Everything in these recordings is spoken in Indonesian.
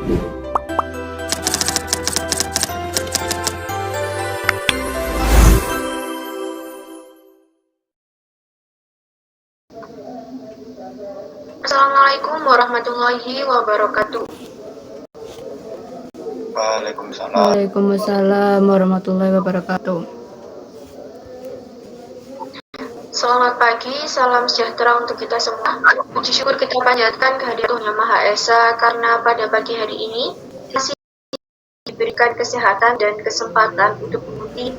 Assalamualaikum warahmatullahi wabarakatuh. Waalaikumsalam warahmatullahi wabarakatuh. Selamat pagi, salam sejahtera untuk kita semua. Puji syukur kita panjatkan kehadiran Tuhan Yang Maha Esa karena pada pagi hari ini masih diberikan kesehatan dan kesempatan untuk mengikuti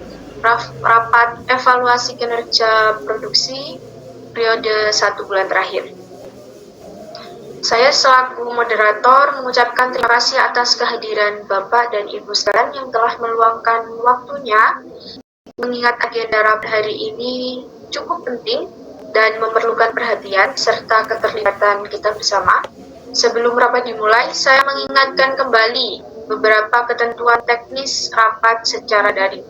rapat evaluasi kinerja produksi periode 1 bulan terakhir. Saya selaku moderator mengucapkan terima kasih atas kehadiran Bapak dan Ibu sekalian yang telah meluangkan waktunya, mengingat agenda rapat hari ini cukup penting dan memerlukan perhatian serta keterlibatan kita bersama. Sebelum rapat dimulai, saya mengingatkan kembali beberapa ketentuan teknis rapat secara daring.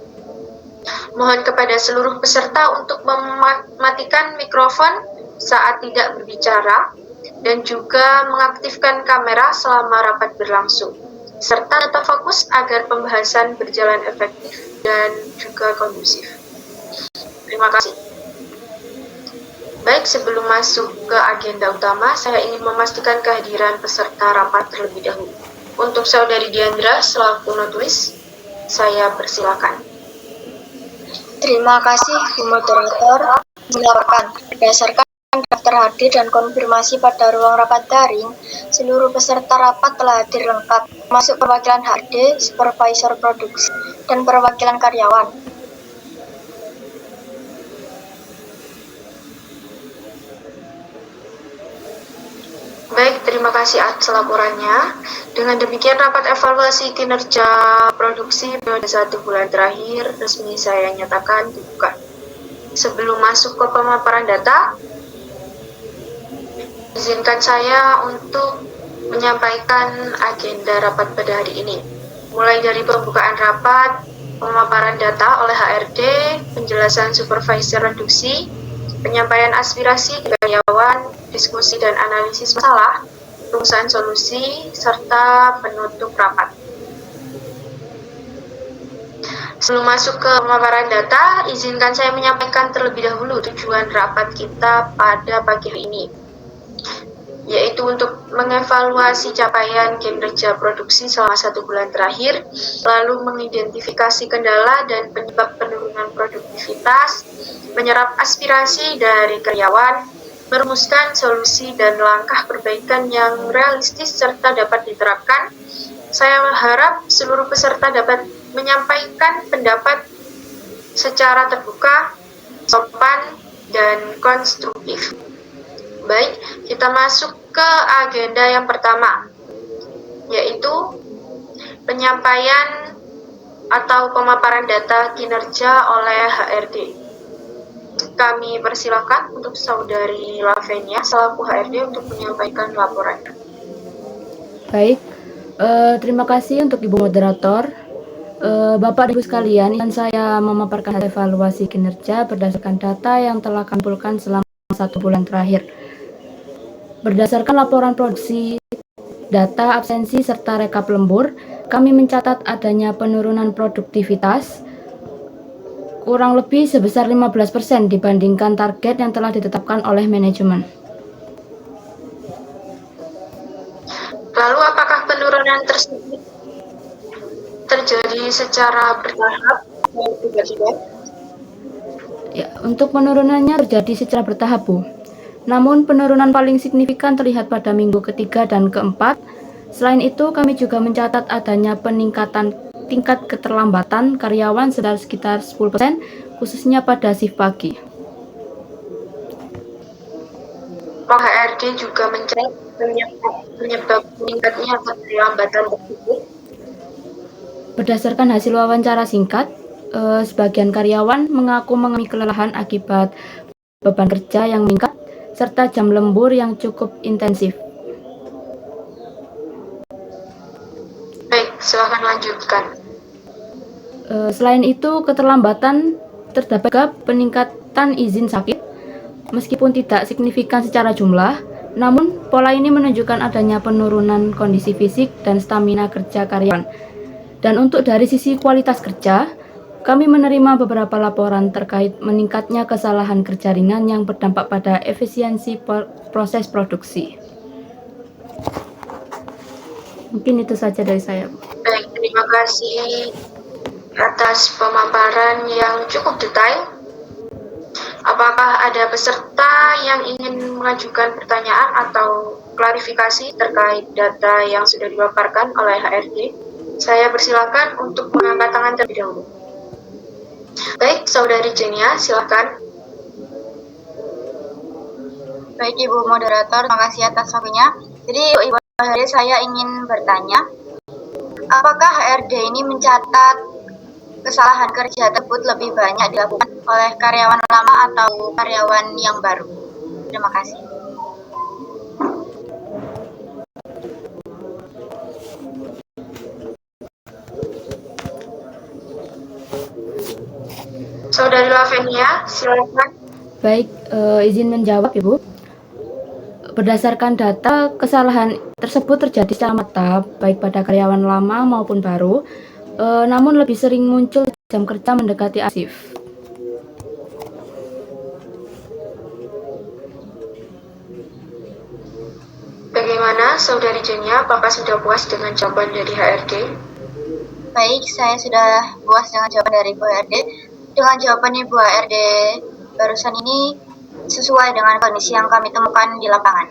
Mohon kepada seluruh peserta untuk mematikan mikrofon saat tidak berbicara dan juga mengaktifkan kamera selama rapat berlangsung, serta tetap fokus agar pembahasan berjalan efektif dan juga kondusif. Terima kasih. Baik, sebelum masuk ke agenda utama, saya ingin memastikan kehadiran peserta rapat terlebih dahulu. Untuk Saudari Diandra selaku notulis, saya persilakan. Terima kasih, Bu Moderator. Silakan. Berdasarkan daftar hadir dan konfirmasi pada ruang rapat daring, seluruh peserta rapat telah hadir lengkap, termasuk perwakilan HRD, supervisor produksi, dan perwakilan karyawan. Baik, terima kasih atas laporannya. Dengan demikian, rapat evaluasi kinerja produksi periode 1 bulan terakhir resmi saya nyatakan dibuka. Sebelum masuk ke pemaparan data, izinkan saya untuk menyampaikan agenda rapat pada hari ini. Mulai dari pembukaan rapat, pemaparan data oleh HRD, penjelasan supervisor reduksi, penyampaian aspirasi karyawan, diskusi dan analisis masalah, rumusan solusi, serta penutup rapat. Sebelum masuk ke pemaparan data, izinkan saya menyampaikan terlebih dahulu tujuan rapat kita pada pagi hari ini, yaitu untuk mengevaluasi capaian kinerja produksi selama 1 bulan terakhir, lalu mengidentifikasi kendala dan penyebab penurunan produktivitas, menyerap aspirasi dari karyawan, merumuskan solusi dan langkah perbaikan yang realistis serta dapat diterapkan. Saya harap seluruh peserta dapat menyampaikan pendapat secara terbuka, sopan, dan konstruktif. Baik, kita masuk ke agenda yang pertama, yaitu penyampaian atau pemaparan data kinerja oleh HRD. Kami persilakan untuk Saudari Lavenia selaku HRD untuk menyampaikan laporan. Baik, terima kasih untuk Ibu Moderator. Bapak dan Ibu sekalian, dan saya memaparkan evaluasi kinerja berdasarkan data yang telah kami kumpulkan selama 1 bulan terakhir. Berdasarkan laporan produksi, data absensi serta rekap lembur, kami mencatat adanya penurunan produktivitas kurang lebih sebesar 15% dibandingkan target yang telah ditetapkan oleh manajemen. Lalu apakah penurunan tersebut terjadi secara bertahap dan tiba-tiba? Ya, untuk penurunannya terjadi secara bertahap, Bu. Namun penurunan paling signifikan terlihat pada minggu ketiga dan keempat. Selain itu, kami juga mencatat adanya peningkatan tingkat keterlambatan karyawan sekitar 10%, khususnya pada shift pagi. Pak HRD juga mencari penyebab meningkatnya keterlambatan tersebut. Berdasarkan hasil wawancara singkat, sebagian karyawan mengaku mengalami kelelahan akibat beban kerja yang meningkat serta jam lembur yang cukup intensif. Baik, silakan lanjutkan. Selain itu, keterlambatan terdapat peningkatan izin sakit, meskipun tidak signifikan secara jumlah, Namun, pola ini menunjukkan adanya penurunan kondisi fisik dan stamina kerja karyawan. Dan untuk dari sisi kualitas kerja, kami menerima beberapa laporan terkait meningkatnya kesalahan kerja ringan yang berdampak pada efisiensi proses produksi. Mungkin itu saja dari saya. Baik, terima kasih atas pemaparan yang cukup detail. Apakah ada peserta yang ingin mengajukan pertanyaan atau klarifikasi terkait data yang sudah dipaparkan oleh HRD? Saya persilakan untuk mengangkat tangan terlebih dahulu. Baik, Saudari Jenia, silakan. Baik Ibu Moderator, terima kasih atas waktunya. Jadi Ibu HRD, saya ingin bertanya, apakah HRD ini mencatat kesalahan kerja tersebut lebih banyak dilakukan oleh karyawan lama atau karyawan yang baru? Terima kasih. Saudari Lavenia, silakan. Baik, izin menjawab Ibu. Berdasarkan data, kesalahan tersebut terjadi secara merata baik pada karyawan lama maupun baru, namun lebih sering muncul jam kerja mendekati akhir shift. Bagaimana Saudari Jenia, apakah sudah puas dengan jawaban dari HRD? Baik, saya sudah puas dengan jawaban dari Bu HRD. Dengan jawaban Ibu HRD barusan ini sesuai dengan kondisi yang kami temukan di lapangan.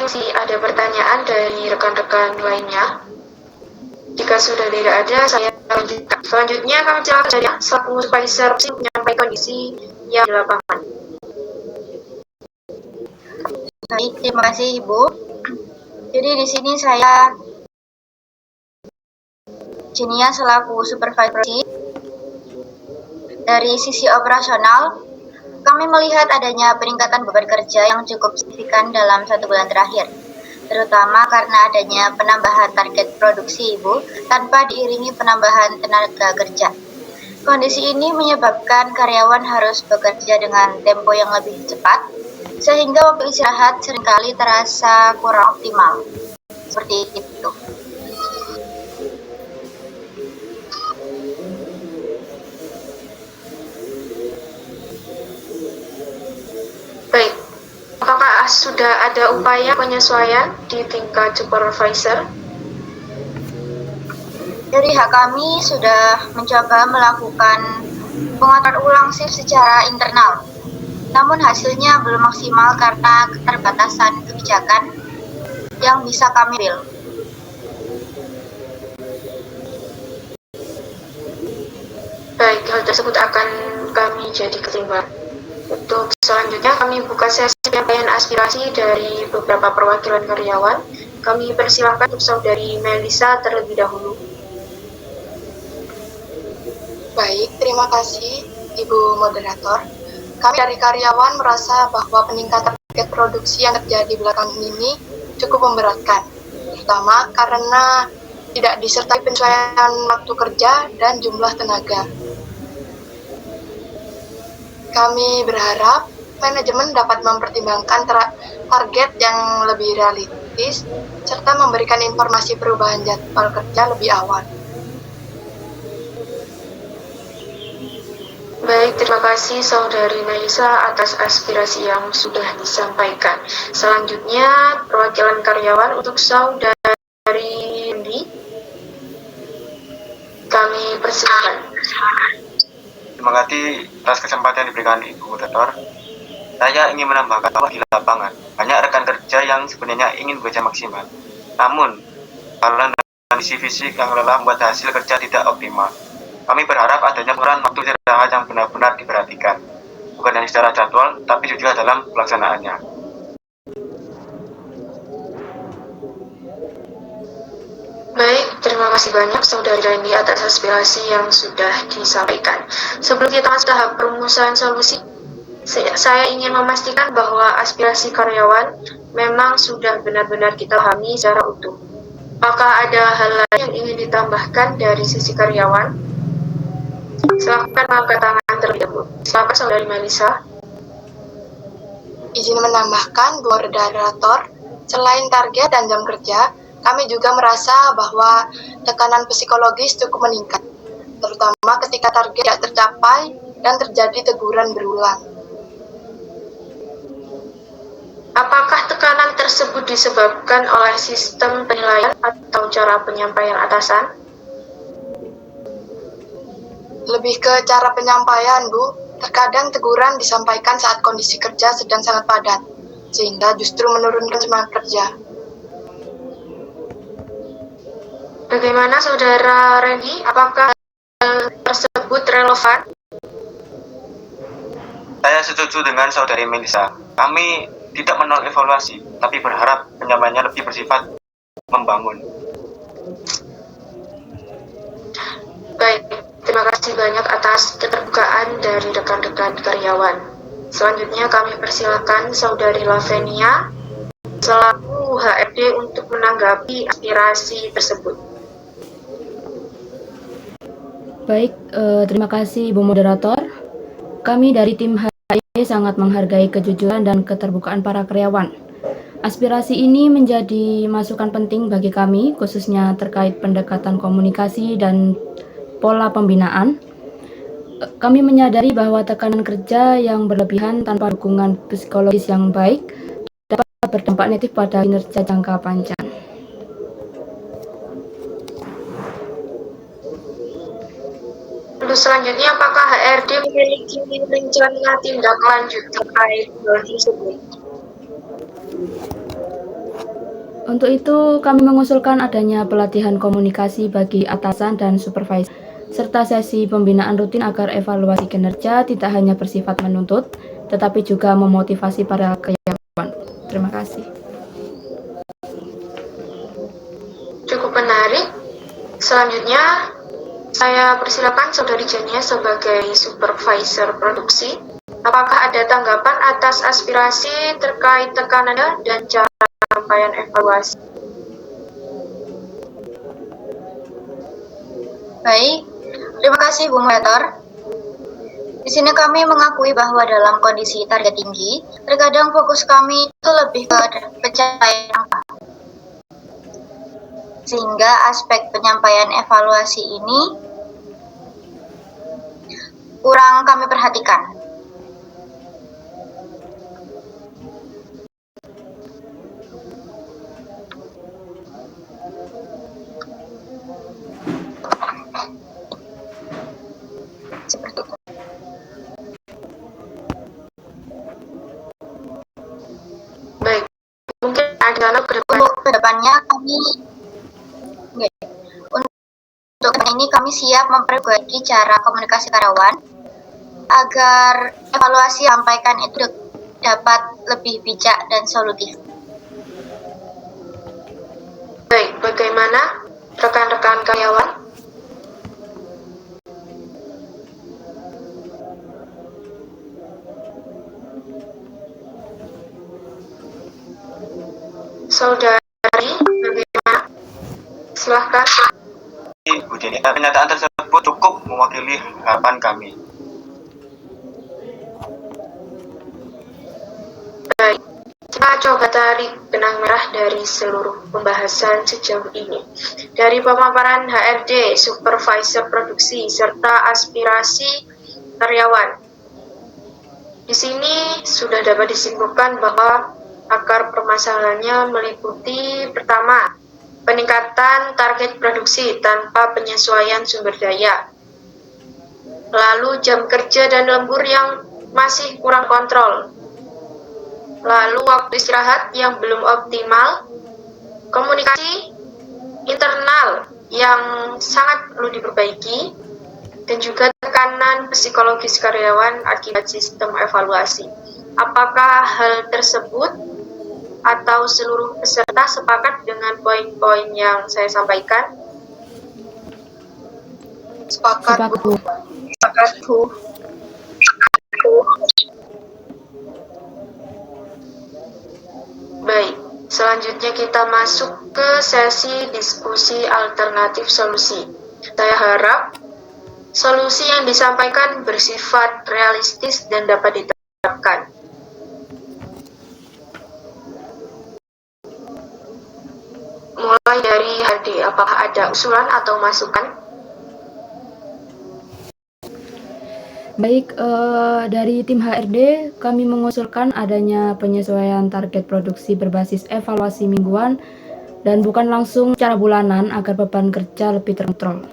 Masih ada pertanyaan dari rekan-rekan lainnya? Jika sudah tidak ada, saya lanjutkan. Selanjutnya kami silakan saja selaku supervisor menyampaikan kondisi yang di lapangan. Baik, terima kasih Ibu. Jadi di sini saya Jenia selaku supervisor. Dari sisi operasional, kami melihat adanya peningkatan beban kerja yang cukup signifikan dalam 1 bulan terakhir, terutama karena adanya penambahan target produksi Ibu tanpa diiringi penambahan tenaga kerja. Kondisi ini menyebabkan karyawan harus bekerja dengan tempo yang lebih cepat, sehingga waktu istirahat seringkali terasa kurang optimal. Seperti itu. Baik, apakah sudah ada upaya penyesuaian di tingkat supervisor? Dari hak kami sudah mencoba melakukan pengatur ulang shift secara internal. Namun hasilnya belum maksimal karena keterbatasan kebijakan yang bisa kami ambil. Baik, hal tersebut akan kami jadi ketimbang. Untuk selanjutnya kami buka sesi penyampaian aspirasi dari beberapa perwakilan karyawan. Kami persilakan untuk Saudari Melisa terlebih dahulu. Baik, terima kasih Ibu Moderator. Kami dari karyawan merasa bahwa peningkatan target produksi yang terjadi belakangan ini cukup memberatkan, terutama karena tidak disertai penyesuaian waktu kerja dan jumlah tenaga. Kami berharap manajemen dapat mempertimbangkan target yang lebih realistis serta memberikan informasi perubahan jadwal kerja lebih awal. Baik, terima kasih Saudari Melisa atas aspirasi yang sudah disampaikan. Selanjutnya, perwakilan karyawan untuk Saudari Indi. Kami persilakan. Terima kasih atas kesempatan yang diberikan Ibu Moderator. Saya ingin menambahkan bahwa di lapangan banyak rekan kerja yang sebenarnya ingin bekerja maksimal. Namun, karena kondisi fisik yang lelah membuat hasil kerja tidak optimal. Kami berharap adanya peran waktu istirahat yang benar-benar diperhatikan, bukan hanya secara jadwal, tapi juga dalam pelaksanaannya. Baik, terima kasih banyak Saudari Rani atas aspirasi yang sudah disampaikan. Sebelum kita masuk tahap perumusan solusi, saya ingin memastikan bahwa aspirasi karyawan memang sudah benar-benar kita pahami secara utuh. Apakah ada hal lain yang ingin ditambahkan dari sisi karyawan? Silakan angkat tangan terlebih dahulu. Silakan Saudari Melisa. Izin menambahkan, Bu Moderator, selain target dan jam kerja, kami juga merasa bahwa tekanan psikologis cukup meningkat, terutama ketika target tidak tercapai dan terjadi teguran berulang. Apakah tekanan tersebut disebabkan oleh sistem penilaian atau cara penyampaian atasan? Lebih ke cara penyampaian, Bu. Terkadang teguran disampaikan saat kondisi kerja sedang sangat padat, sehingga justru menurunkan semangat kerja. Bagaimana Saudara Randy? Apakah hal tersebut relevan? Saya setuju dengan Saudari Melisa. Kami tidak menolak evaluasi, tapi berharap penyampaiannya lebih bersifat membangun. Baik, terima kasih banyak atas keterbukaan dari rekan-rekan karyawan. Selanjutnya kami persilakan Saudari Lavenia selaku HRD untuk menanggapi aspirasi tersebut. Baik, terima kasih Ibu Moderator. Kami dari tim HRD sangat menghargai kejujuran dan keterbukaan para karyawan. Aspirasi ini menjadi masukan penting bagi kami, khususnya terkait pendekatan komunikasi dan pola pembinaan. Kami menyadari bahwa tekanan kerja yang berlebihan tanpa dukungan psikologis yang baik dapat berdampak negatif pada kinerja jangka panjang. Lalu selanjutnya, apakah HRD memiliki rencana tindak lanjut terkait hal tersebut? Untuk itu, kami mengusulkan adanya pelatihan komunikasi bagi atasan dan supervisor, serta sesi pembinaan rutin agar evaluasi kinerja tidak hanya bersifat menuntut, tetapi juga memotivasi para karyawan. Terima kasih. Cukup menarik. Selanjutnya, saya persilakan Saudari Jania sebagai supervisor produksi. Apakah ada tanggapan atas aspirasi terkait tekanan dan cara penyampaian evaluasi? Baik, terima kasih Bu Moderator. Di sini kami mengakui bahwa dalam kondisi target tinggi, terkadang fokus kami itu lebih ke pencapaian angka. Sehingga aspek penyampaian evaluasi ini kurang kami perhatikan. Seperti itu. Baik, mungkin ada ke depan. Untuk kedepannya kami untuk ini kami siap memperbaiki cara komunikasi karyawan agar evaluasi yang disampaikan itu dapat lebih bijak dan solutif. Baik, bagaimana rekan-rekan karyawan? Saudari, bagaimana? Silahkan. Bu Jenny, pernyataan tersebut cukup mewakili harapan kami. Baik, kita coba tarik benang merah dari seluruh pembahasan sejauh ini. Dari pemaparan HRD, supervisor produksi, serta aspirasi karyawan. Di sini sudah dapat disimpulkan bahwa akar permasalahannya meliputi pertama, peningkatan target produksi tanpa penyesuaian sumber daya. Lalu jam kerja dan lembur yang masih kurang kontrol. Lalu waktu istirahat yang belum optimal. Komunikasi internal yang sangat perlu diperbaiki. Dan juga tekanan psikologis karyawan akibat sistem evaluasi. Apakah hal tersebut atau seluruh peserta sepakat dengan poin-poin yang saya sampaikan? Sepakat, Bu. Sepakat, Bu. Baik, selanjutnya kita masuk ke sesi diskusi alternatif solusi. Saya harap Solusi yang disampaikan bersifat realistis dan dapat diterapkan. Mulai dari HRD, apakah ada usulan atau masukan? Baik, dari tim HRD kami mengusulkan adanya penyesuaian target produksi berbasis evaluasi mingguan dan bukan langsung secara bulanan agar beban kerja lebih terkontrol.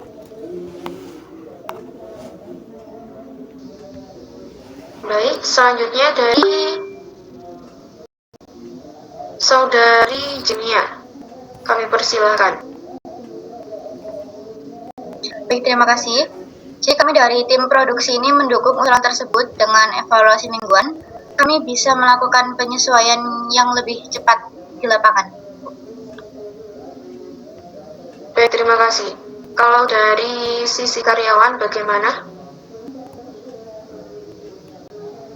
Baik, selanjutnya dari Saudari Jenia. Kami persilakan. Baik, terima kasih. Jadi kami dari tim produksi ini mendukung usulan tersebut dengan evaluasi mingguan. Kami bisa melakukan penyesuaian yang lebih cepat di lapangan. Baik, terima kasih. Kalau dari sisi karyawan bagaimana?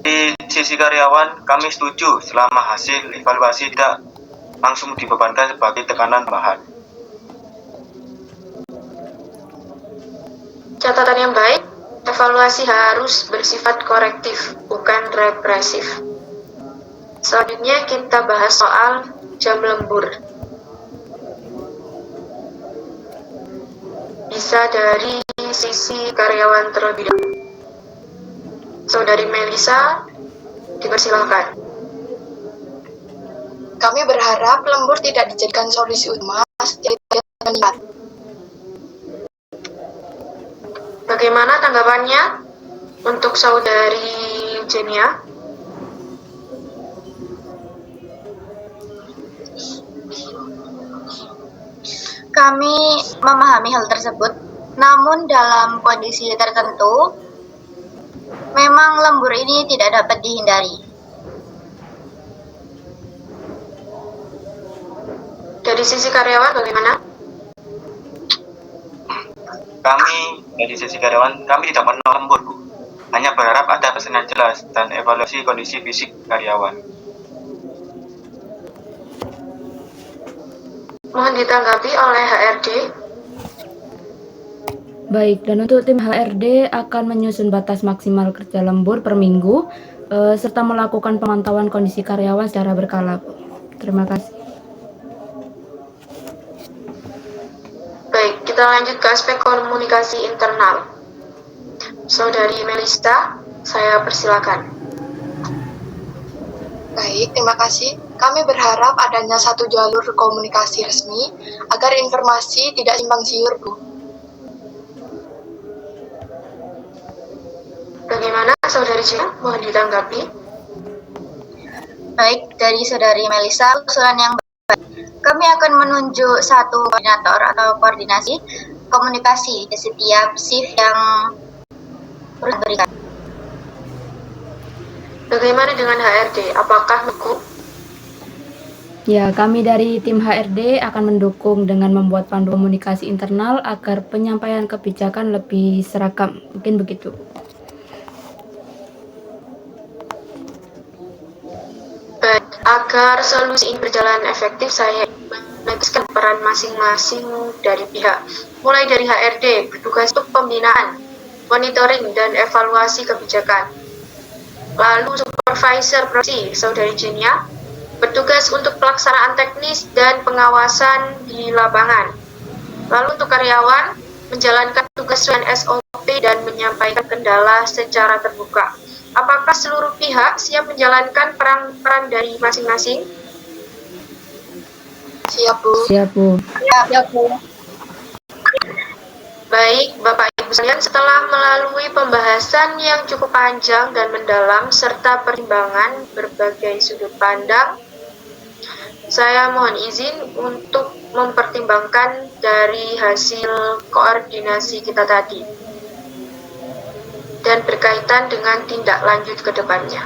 Di sisi karyawan, kami setuju selama hasil evaluasi tidak langsung dibebankan sebagai tekanan tambahan. Catatan yang baik, evaluasi harus bersifat korektif, bukan represif. Selanjutnya kita bahas soal jam lembur. Bisa dari sisi karyawan terlebih dahulu. Saudari Melisa, dipersilakan. Kami berharap lembur tidak dijadikan solusi utama setiap meningkat. Bagaimana tanggapannya untuk Saudari Jenia? Kami memahami hal tersebut, namun dalam kondisi tertentu, memang lembur ini tidak dapat dihindari. Dari sisi karyawan bagaimana? Dari sisi karyawan, kami tidak menolak lembur, Bu. Hanya berharap ada pesan yang jelas dan evaluasi kondisi fisik karyawan. Mohon ditanggapi oleh HRD. Baik, dan untuk tim HRD akan menyusun batas maksimal kerja lembur per minggu serta melakukan pemantauan kondisi karyawan secara berkala, Bu. Terima kasih. Baik, kita lanjut ke aspek komunikasi internal. Saudari Melisa, saya persilakan. Baik, terima kasih. Kami berharap adanya satu jalur komunikasi resmi agar informasi tidak simpang siur, Bu. Bagaimana Saudari Jenia? Mohon ditanggapi. Baik, dari Saudari Melisa, usulan yang baik. Kami akan menunjuk satu koordinator atau koordinasi komunikasi di setiap shift yang berikan. Bagaimana dengan HRD? Apakah mendukung? Ya, kami dari tim HRD akan mendukung dengan membuat panduan komunikasi internal agar penyampaian kebijakan lebih seragam. Mungkin begitu. Baik, agar solusi ini berjalan efektif, saya menegaskan peran masing-masing dari pihak. Mulai dari HRD, bertugas untuk pembinaan, monitoring, dan evaluasi kebijakan. Lalu supervisor produksi, Saudari Jenia, bertugas untuk pelaksanaan teknis dan pengawasan di lapangan. Lalu untuk karyawan, menjalankan tugas dengan SOP dan menyampaikan kendala secara terbuka. Apakah seluruh pihak siap menjalankan peran dari masing-masing? Siap, Bu. Siap, Bu. Ya, Bu. Baik, Bapak Ibu sekalian, setelah melalui pembahasan yang cukup panjang dan mendalam serta pertimbangan berbagai sudut pandang, saya mohon izin untuk mempertimbangkan dari hasil koordinasi kita tadi dan berkaitan dengan tindak lanjut ke depannya.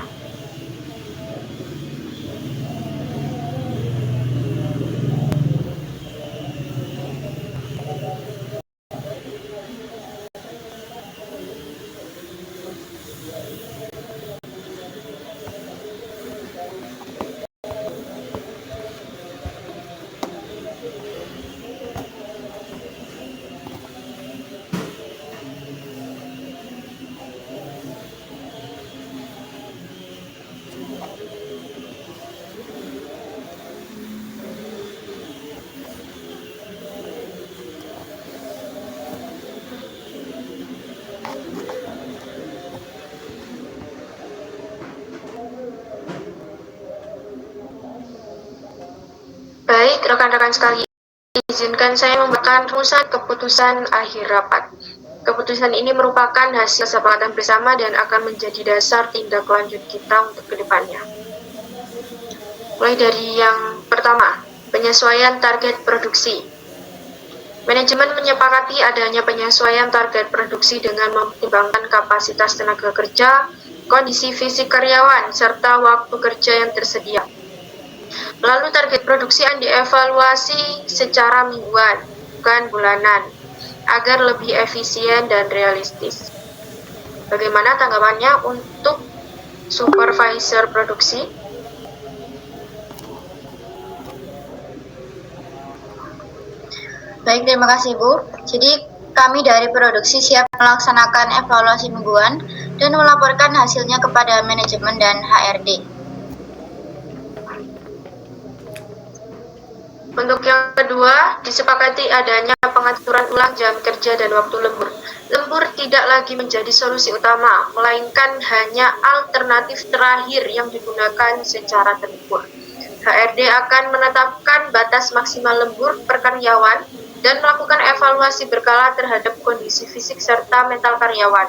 Baik, rekan-rekan sekalian, izinkan saya membacakan rumusan keputusan akhir rapat. Keputusan ini merupakan hasil kesepakatan bersama dan akan menjadi dasar tindak lanjut kita untuk kedepannya. Mulai dari yang pertama, penyesuaian target produksi. Manajemen menyepakati adanya penyesuaian target produksi dengan mempertimbangkan kapasitas tenaga kerja, kondisi fisik karyawan, serta waktu kerja yang tersedia. Lalu target produksi yang dievaluasi secara mingguan, bukan bulanan, agar lebih efisien dan realistis. Bagaimana tanggapannya untuk supervisor produksi? Baik, terima kasih Bu. Jadi kami dari produksi siap melaksanakan evaluasi mingguan dan melaporkan hasilnya kepada manajemen dan HRD. Untuk yang kedua, disepakati adanya pengaturan ulang jam kerja dan waktu lembur. Lembur tidak lagi menjadi solusi utama, melainkan hanya alternatif terakhir yang digunakan secara terukur. HRD akan menetapkan batas maksimal lembur per karyawan dan melakukan evaluasi berkala terhadap kondisi fisik serta mental karyawan.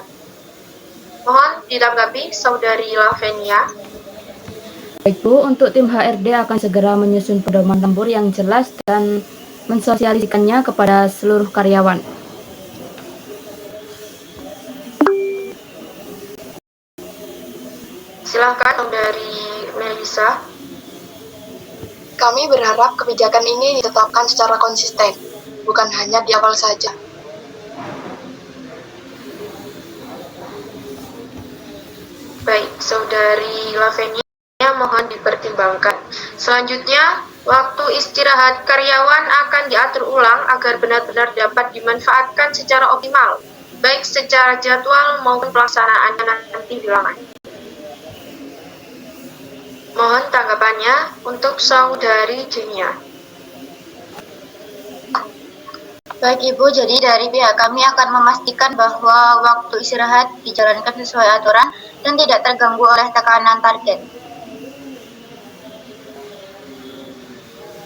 Mohon ditanggapi, Saudari Lavenia. Baik Bu, untuk tim HRD akan segera menyusun pedoman lembur yang jelas dan mensosialisasikannya kepada seluruh karyawan. Silakan Saudari Melisa. Kami berharap kebijakan ini ditetapkan secara konsisten, bukan hanya di awal saja. Baik, Saudari Lavenia, mohon dipertimbangkan. Selanjutnya, waktu istirahat karyawan akan diatur ulang agar benar-benar dapat dimanfaatkan secara optimal, baik secara jadwal maupun pelaksanaannya nanti di lapangan. Mohon tanggapannya untuk Saudari Jenia. Baik Ibu, jadi dari pihak kami akan memastikan bahwa waktu istirahat dijalankan sesuai aturan dan tidak terganggu oleh tekanan target.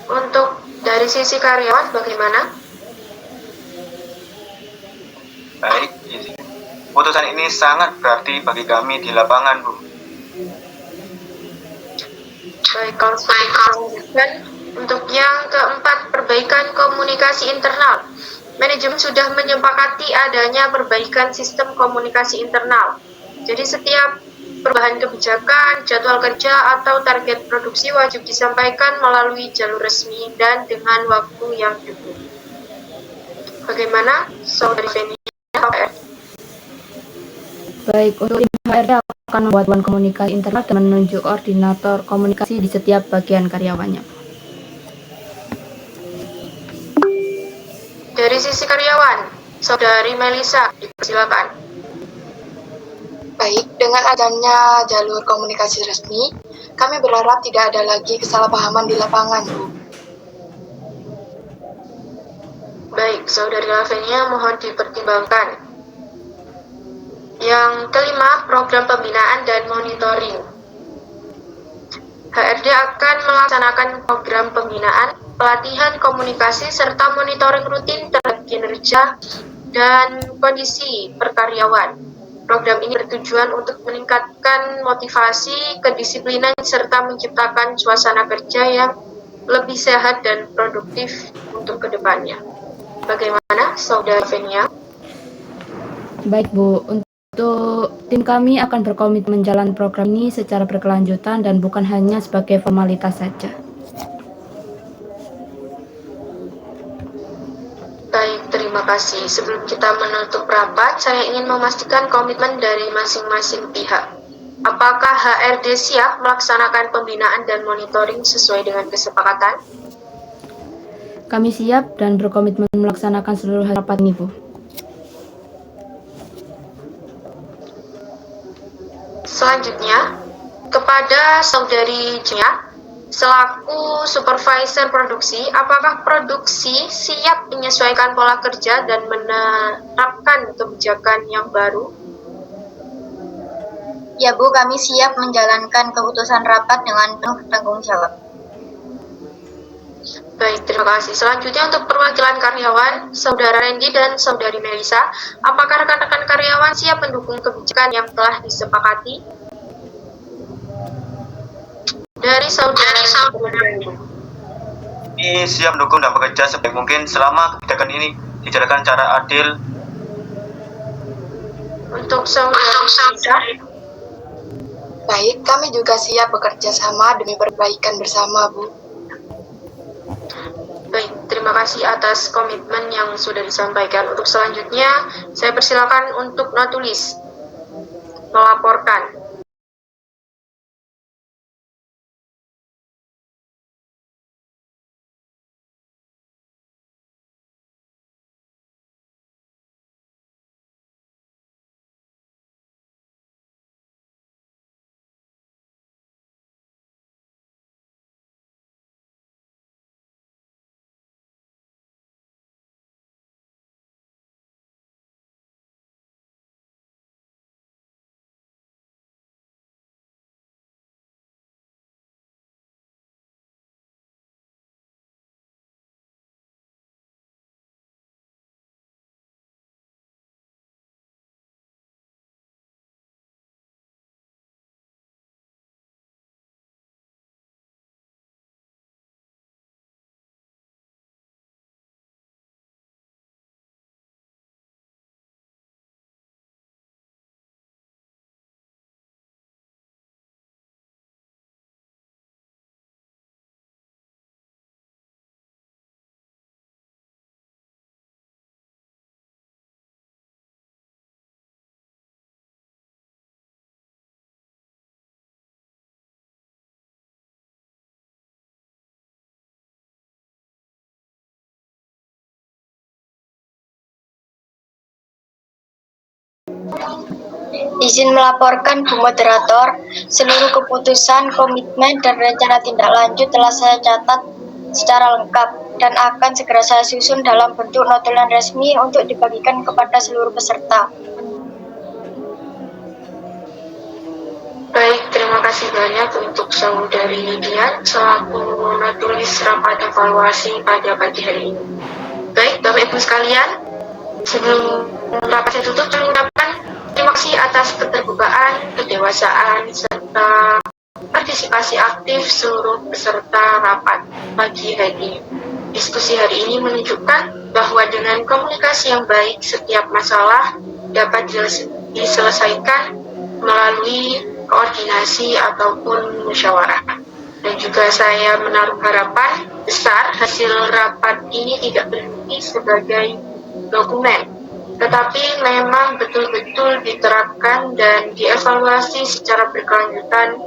Untuk dari sisi karyawan bagaimana? Baik, putusan ini sangat berarti bagi kami di lapangan, Bu. Baik, kalau lanjutkan. Untuk yang keempat, perbaikan komunikasi internal. Manajemen sudah menyepakati adanya perbaikan sistem komunikasi internal. Jadi setiap perubahan kebijakan, jadwal kerja, atau target produksi wajib disampaikan melalui jalur resmi dan dengan waktu yang cukup. Bagaimana, Saudari Fenia? Baik, untuk tim HRD akan membuat komunikasi internal dan menunjuk koordinator komunikasi di setiap bagian karyawannya. Dari sisi karyawan, Saudari Melisa, dipersilakan. Baik, dengan adanya jalur komunikasi resmi, kami berharap tidak ada lagi kesalahpahaman di lapangan, Bu. Baik, Saudari Lavenia, mohon dipertimbangkan. Yang kelima, program pembinaan dan monitoring. HRD akan melaksanakan program pembinaan, pelatihan komunikasi, serta monitoring rutin terhadap kinerja dan kondisi perkaryawan. Program ini bertujuan untuk meningkatkan motivasi, kedisiplinan, serta menciptakan suasana kerja yang lebih sehat dan produktif untuk kedepannya. Bagaimana, Saudari Fenia? Baik Bu, untuk tim kami akan berkomitmen menjalankan program ini secara berkelanjutan dan bukan hanya sebagai formalitas saja. Baik, terima kasih. Sebelum kita menutup rapat, saya ingin memastikan komitmen dari masing-masing pihak. Apakah HRD siap melaksanakan pembinaan dan monitoring sesuai dengan kesepakatan? Kami siap dan berkomitmen melaksanakan seluruh rapat ini, Bu. Selanjutnya, kepada Saudari Jenia, selaku supervisor produksi, apakah produksi siap menyesuaikan pola kerja dan menerapkan kebijakan yang baru? Ya Bu, kami siap menjalankan keputusan rapat dengan penuh tanggung jawab. Baik, terima kasih. Selanjutnya untuk perwakilan karyawan, Saudara Randy dan Saudari Melisa, apakah rekan-rekan karyawan siap mendukung kebijakan yang telah disepakati? Dari Saudara Randy. Ini siap mendukung dan bekerja sebaik mungkin selama kebijakan ini dijalankan secara adil. Untuk Saudara Melisa, Baik, kami juga siap bekerja sama demi perbaikan bersama, Bu. baik, terima kasih atas komitmen yang sudah disampaikan. Untuk selanjutnya, saya persilakan untuk Natulis melaporkan. Izin melaporkan, Bu Moderator, seluruh keputusan, komitmen, dan rencana tindak lanjut telah saya catat secara lengkap dan akan segera saya susun dalam bentuk notulen resmi untuk dibagikan kepada seluruh peserta. Baik, terima kasih banyak untuk Saudari Lydia selaku Natulis rapat evaluasi pada pagi hari ini. Baik, Bapak Ibu sekalian, sebelum rapat saya tutup, saya mengucapkan terima kasih atas keterbukaan, kedewasaan, serta partisipasi aktif seluruh peserta rapat pagi hari ini. Diskusi hari ini menunjukkan bahwa dengan komunikasi yang baik, setiap masalah dapat diselesaikan melalui koordinasi ataupun musyawarah. Dan juga saya menaruh harapan besar hasil rapat ini tidak berhenti sebagai dokumen, tetapi memang betul-betul diterapkan dan dievaluasi secara berkelanjutan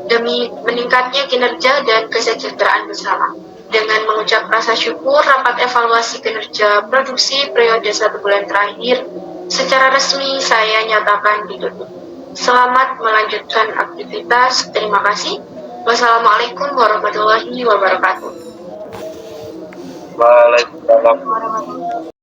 demi meningkatnya kinerja dan kesejahteraan bersama. Dengan mengucap rasa syukur, rapat evaluasi kinerja produksi periode 1 bulan terakhir secara resmi saya nyatakan ditutup. Selamat melanjutkan aktivitas. Terima kasih. Wassalamualaikum warahmatullahi wabarakatuh. Waalaikumsalam.